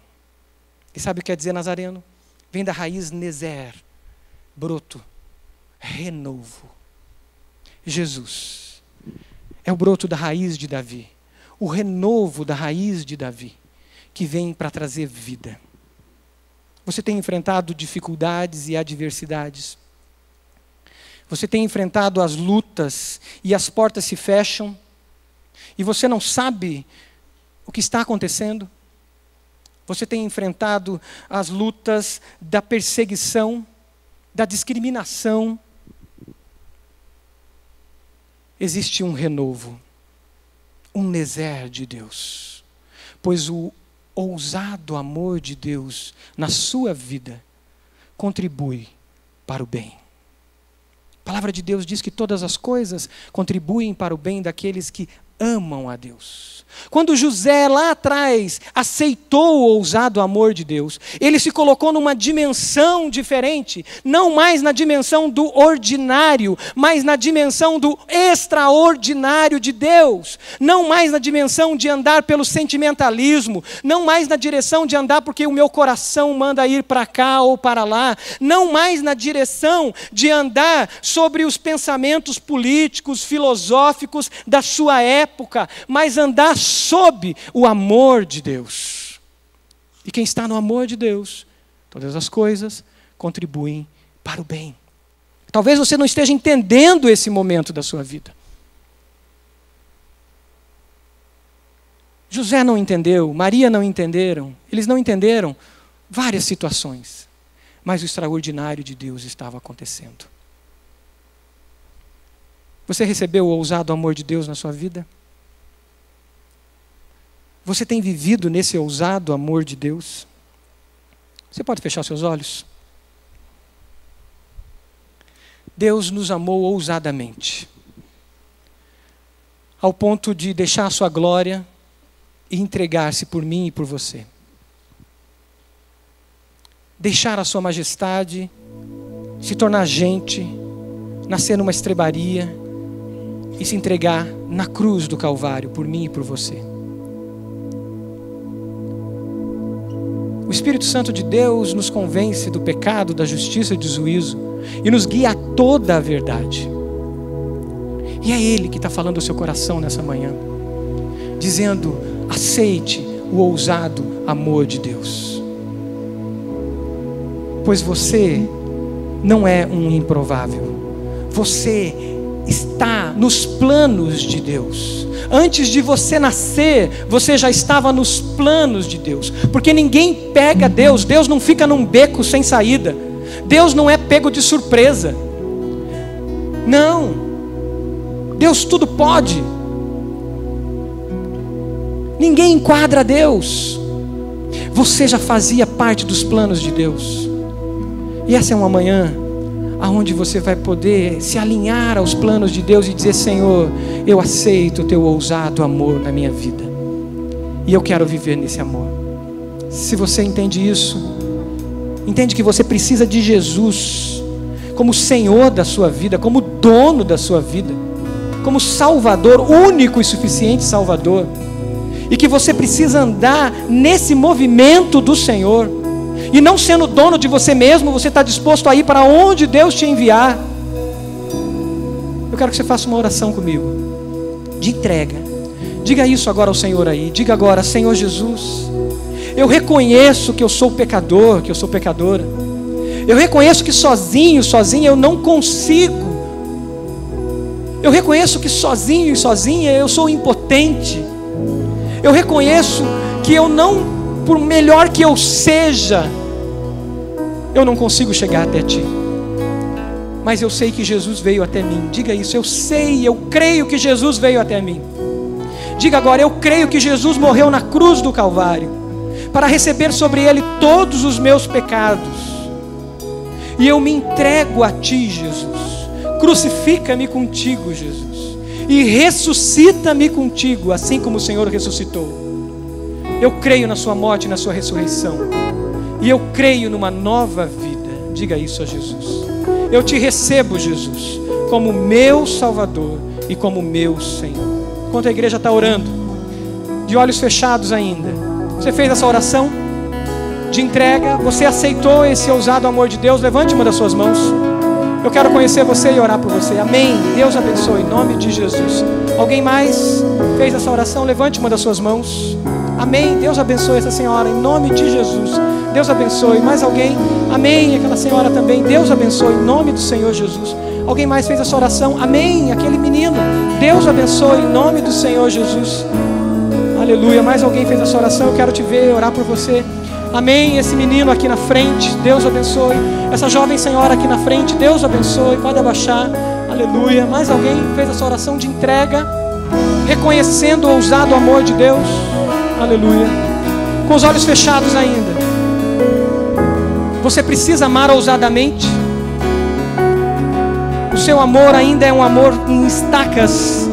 E sabe o que quer dizer Nazareno? Vem da raiz Nezer, broto, renovo. Jesus é o broto da raiz de Davi, o renovo da raiz de Davi, que vem para trazer vida. Você tem enfrentado dificuldades e adversidades. Você tem enfrentado as lutas e as portas se fecham e você não sabe o que está acontecendo. Você tem enfrentado as lutas da perseguição, da discriminação. Existe um renovo, um Nezer de Deus, pois o ousado amor de Deus na sua vida contribui para o bem. A palavra de Deus diz que todas as coisas contribuem para o bem daqueles que amam a Deus. Quando José lá atrás aceitou o ousado amor de Deus, ele se colocou numa dimensão diferente, não mais na dimensão do ordinário, mas na dimensão do extraordinário de Deus, não mais na dimensão de andar pelo sentimentalismo, não mais na direção de andar porque o meu coração manda ir para cá ou para lá, não mais na direção de andar sobre os pensamentos políticos, filosóficos da sua época, mas andar sob o amor de Deus. E quem está no amor de Deus, todas as coisas contribuem para o bem. Talvez você não esteja entendendo esse momento da sua vida. José não entendeu, Maria não entenderam, eles não entenderam várias situações, mas o extraordinário de Deus estava acontecendo. Você recebeu o ousado amor de Deus na sua vida? Você tem vivido nesse ousado amor de Deus? Você pode fechar seus olhos? Deus nos amou ousadamente, ao ponto de deixar a sua glória e entregar-se por mim e por você. Deixar a sua majestade, se tornar gente, nascer numa estrebaria e se entregar na cruz do Calvário por mim e por você. O Espírito Santo de Deus nos convence do pecado, da justiça e do juízo e nos guia a toda a verdade. E é Ele que está falando ao seu coração nessa manhã, dizendo: aceite o ousado amor de Deus. Pois você não é um improvável. Você está nos planos de Deus. Antes de você nascer, você já estava nos planos de Deus. Porque ninguém pega Deus. Deus não fica num beco sem saída. Deus não é pego de surpresa. Não. Deus tudo pode. Ninguém enquadra Deus. Você já fazia parte dos planos de Deus. E essa é uma manhã aonde você vai poder se alinhar aos planos de Deus e dizer: Senhor, eu aceito o teu ousado amor na minha vida. E eu quero viver nesse amor. Se você entende isso, entende que você precisa de Jesus como Senhor da sua vida, como dono da sua vida, como Salvador, único e suficiente Salvador. E que você precisa andar nesse movimento do Senhor. E não sendo dono de você mesmo, você está disposto a ir para onde Deus te enviar. Eu quero que você faça uma oração comigo, de entrega. Diga isso agora ao Senhor aí. Diga agora: Senhor Jesus, eu reconheço que eu sou pecador, que eu sou pecadora. Eu reconheço que sozinha eu não consigo. Eu reconheço que sozinho e sozinha eu sou impotente. Eu reconheço que eu não, por melhor que eu seja, eu não consigo chegar até ti. Mas eu sei que Jesus veio até mim. Diga isso: eu sei, eu creio que Jesus veio até mim. Diga agora: eu creio que Jesus morreu na cruz do Calvário para receber sobre ele todos os meus pecados. E eu me entrego a ti, Jesus. Crucifica-me contigo, Jesus. E ressuscita-me contigo, assim como o Senhor ressuscitou. Eu creio na sua morte e na sua ressurreição. E eu creio numa nova vida. Diga isso a Jesus. Eu te recebo, Jesus, como meu Salvador e como meu Senhor. Enquanto a igreja está orando, de olhos fechados ainda, você fez essa oração de entrega, você aceitou esse ousado amor de Deus? Levante uma das suas mãos. Eu quero conhecer você e orar por você. Amém. Deus abençoe, em nome de Jesus. Alguém mais fez essa oração? Levante uma das suas mãos. Amém. Deus abençoe essa senhora, em nome de Jesus. Deus abençoe. Mais alguém? Amém. Aquela senhora também. Deus abençoe, em nome do Senhor Jesus. Alguém mais fez essa oração? Amém. Aquele menino. Deus abençoe, em nome do Senhor Jesus. Aleluia. Mais alguém fez essa oração? Eu quero te ver, orar por você. Amém. Esse menino aqui na frente, Deus abençoe. Essa jovem senhora aqui na frente, Deus abençoe. Pode abaixar. Aleluia. Mais alguém fez essa oração de entrega, reconhecendo o ousado amor de Deus? Aleluia. Com os olhos fechados ainda. Você precisa amar ousadamente? O seu amor ainda é um amor em estacas.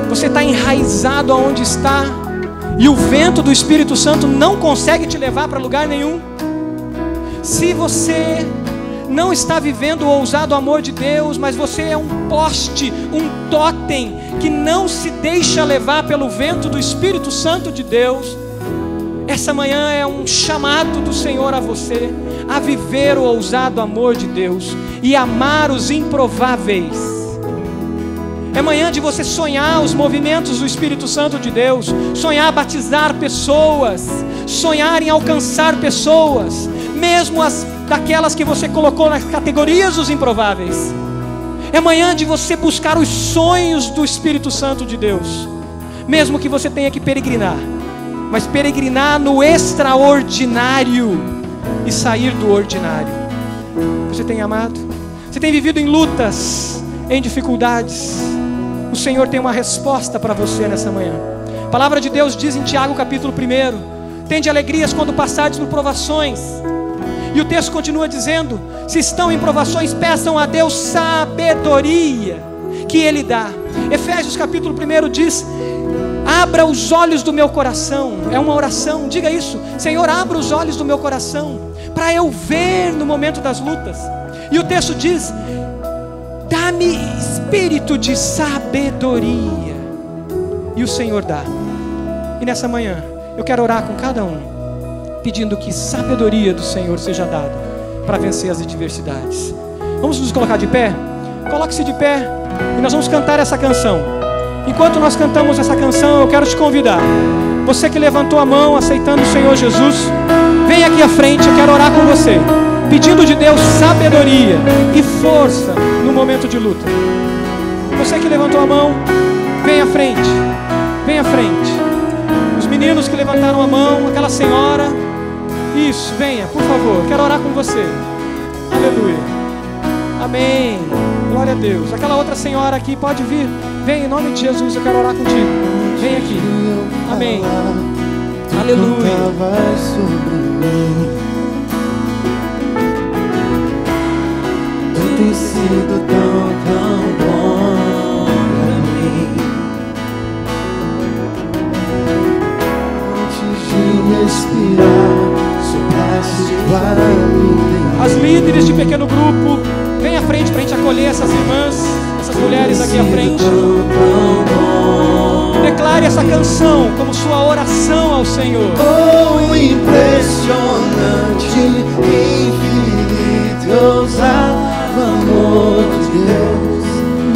Você está enraizado aonde está, e o vento do Espírito Santo não consegue te levar para lugar nenhum. Se você não está vivendo o ousado amor de Deus, mas você é um poste, um totem, que não se deixa levar pelo vento do Espírito Santo de Deus, essa manhã é um chamado do Senhor a você, a viver o ousado amor de Deus, e amar os improváveis. É manhã de você sonhar os movimentos do Espírito Santo de Deus, sonhar batizar pessoas, sonhar em alcançar pessoas, mesmo as daquelas que você colocou nas categorias dos improváveis. É manhã de você buscar os sonhos do Espírito Santo de Deus, mesmo que você tenha que peregrinar, mas peregrinar no extraordinário e sair do ordinário. Você tem amado? Você tem vivido em lutas, em dificuldades? O Senhor tem uma resposta para você nessa manhã. A palavra de Deus diz em Tiago capítulo 1: tende alegrias quando passardes por provações. E o texto continua dizendo: se estão em provações, peçam a Deus sabedoria, que Ele dá. Efésios capítulo 1 diz: abra os olhos do meu coração. É uma oração, diga isso: Senhor, abra os olhos do meu coração, para eu ver no momento das lutas. E o texto diz: dá-me espírito de sabedoria. E o Senhor dá. E nessa manhã eu quero orar com cada um, pedindo que sabedoria do Senhor seja dada para vencer as adversidades. Vamos nos colocar de pé? Coloque-se de pé e nós vamos cantar essa canção. Enquanto nós cantamos essa canção, eu quero te convidar, você que levantou a mão aceitando o Senhor Jesus, vem aqui à frente. Eu quero orar com você, pedindo de Deus sabedoria e força no momento de luta. Você que levantou a mão, vem à frente. Vem à frente. Os meninos que levantaram a mão, aquela senhora, isso, venha, por favor. Quero orar com você. Aleluia. Amém. Glória a Deus. Aquela outra senhora aqui, pode vir. Vem, em nome de Jesus, eu quero orar contigo. Vem aqui. Amém. Aleluia. Tem sido tão bom pra mim. Antes de respirar, sopraste para mim. As líderes de pequeno grupo, vem à frente para a gente acolher essas irmãs, essas mulheres aqui à frente. Declare essa canção como sua oração ao Senhor. Oh, impressionante, infinito, ousado amor de Deus,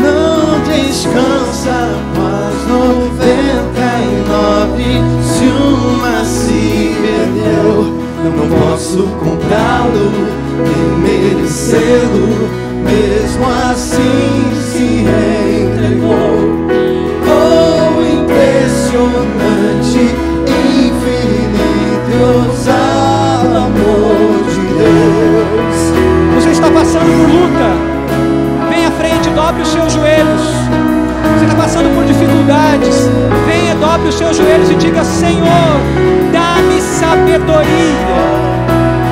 não descansa, mas 99, se uma se perdeu, não posso comprá-lo, nem merecê-lo, mesmo assim se entregou. Oh, impressionante, infinito, ousado amor de Deus. Você está passando por luta, vem à frente, dobre os seus joelhos. Você está passando por dificuldades, venha, dobre os seus joelhos e diga: Senhor, dá-me sabedoria,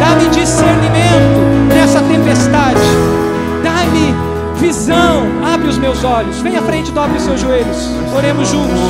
dá-me discernimento nessa tempestade, dá-me visão, abre os meus olhos. Vem à frente, dobre os seus joelhos, oremos juntos.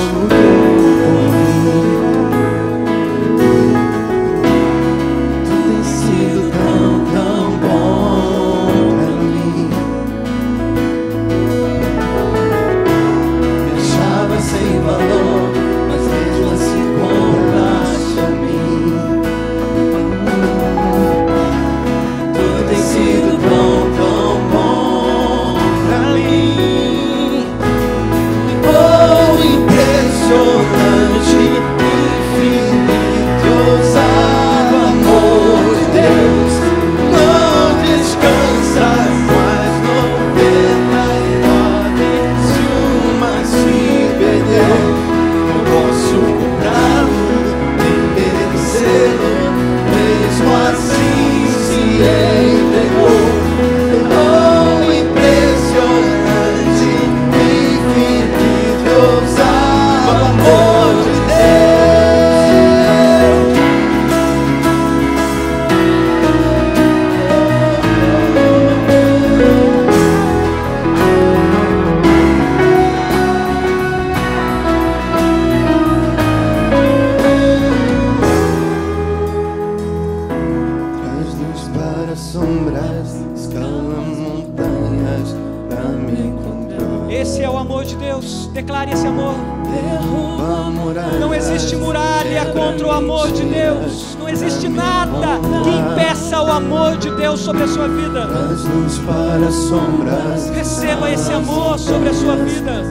Esse é o amor de Deus. Declare esse amor. Derruba muralhas, Não existe muralha contra o amor de Deus. Não existe nada que impeça o amor de Deus sobre a sua vida. traz luz para as sombras. Receba esse amor sobre a sua vida.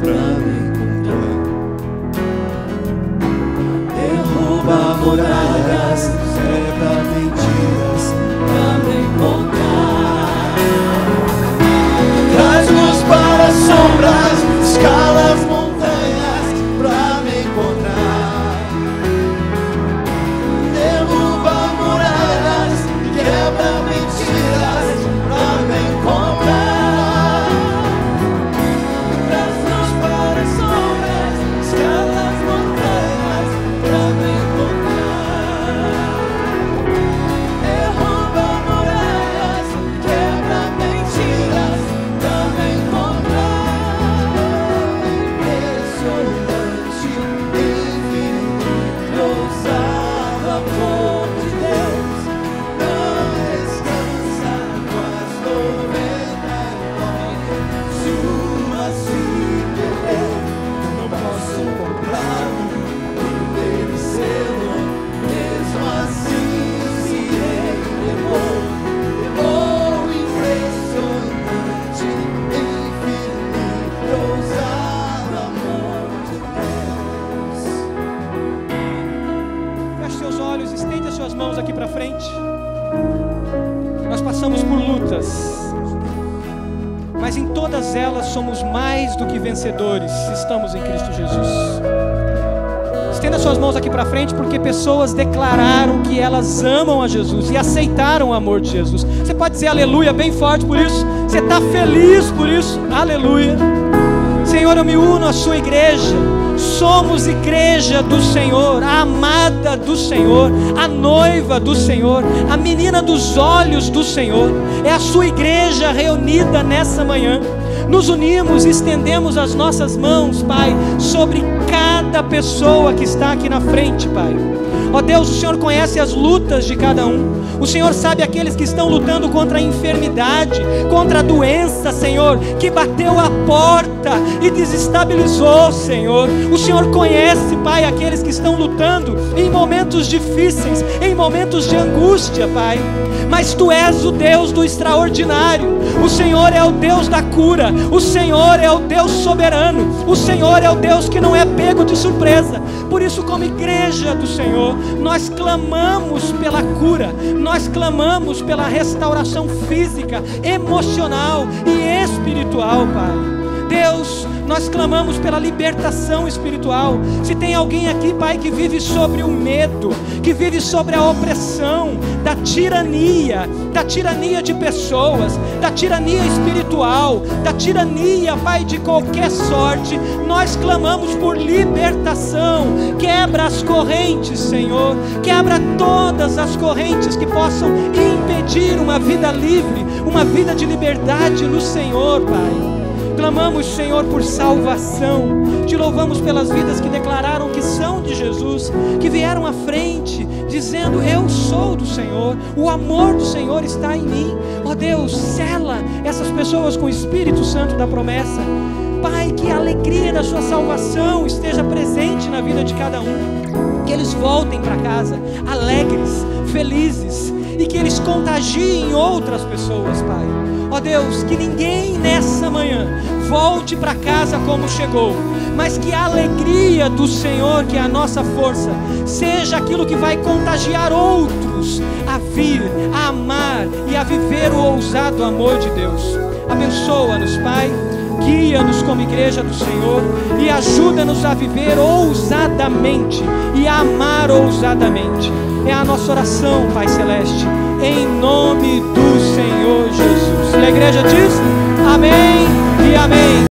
Derruba muralhas, quebra mentiras pra me encontrar. Traz luz para as sombras, escala as montanhas pra me encontrar. Derruba muralhas, quebra mentiras pra me encontrar. Traz luz para as sombras, escala as montanhas pra me encontrar. Derruba muralhas, quebra mentiras pra me encontrar. Impressionante, infinito, ousado amor de Deus, não descansa com as 99. Se uma se perder, não posso comprar. Deve ser mesmo assim se elevou, impressionante, infinito, ousado amor de Deus. Feche seus olhos, estende as suas mãos aqui para frente. Nós passamos por lutas, mas em todas elas somos mais do que vencedores se estamos em Cristo Jesus. Estenda suas mãos aqui para frente, porque pessoas declararam que elas amam a Jesus e aceitaram o amor de Jesus. Você pode dizer aleluia bem forte por isso? Você está feliz por isso? Aleluia. Senhor, eu me uno à sua igreja. Somos igreja do Senhor, a amada do Senhor, a noiva do Senhor, a menina dos olhos do Senhor. É a sua igreja reunida nessa manhã. Nos unimos e estendemos as nossas mãos, Pai, sobre cada pessoa que está aqui na frente, Pai. Ó Deus, o Senhor conhece as lutas de cada um. O Senhor sabe aqueles que estão lutando contra a enfermidade, contra a doença, Senhor, que bateu a porta e desestabilizou, Senhor. O Senhor conhece, Pai, aqueles que estão lutando em momentos difíceis, em momentos de angústia, Pai. Mas Tu és o Deus do extraordinário. O Senhor é o Deus da cura. O Senhor é o Deus soberano. O Senhor é o Deus que não é pego de surpresa. Por isso, como igreja do Senhor, nós clamamos pela cura. Nós clamamos pela restauração física, emocional e espiritual, Pai. Deus, nós clamamos pela libertação espiritual. Se tem alguém aqui, Pai, que vive sobre o medo, que vive sobre a opressão, da tirania de pessoas, da tirania espiritual, da tirania, Pai, de qualquer sorte, nós clamamos por libertação. Quebra as correntes, Senhor, quebra todas as correntes que possam impedir uma vida livre, uma vida de liberdade no Senhor, Pai. Clamamos, Senhor, por salvação. Te louvamos pelas vidas que declararam que são de Jesus, que vieram à frente, dizendo: eu sou do Senhor, o amor do Senhor está em mim. Ó Deus, sela essas pessoas com o Espírito Santo da promessa. Pai, que a alegria da sua salvação esteja presente na vida de cada um. Que eles voltem para casa alegres, felizes, e que eles contagiem outras pessoas, Pai. Ó Deus, que ninguém nessa manhã volte para casa como chegou, mas que a alegria do Senhor, que é a nossa força, seja aquilo que vai contagiar outros a vir, a amar e a viver o ousado amor de Deus. Abençoa-nos, Pai, guia-nos como igreja do Senhor e ajuda-nos a viver ousadamente e a amar ousadamente. É a nossa oração, Pai Celeste, em nome do Senhor Jesus. E a igreja diz amém e amém.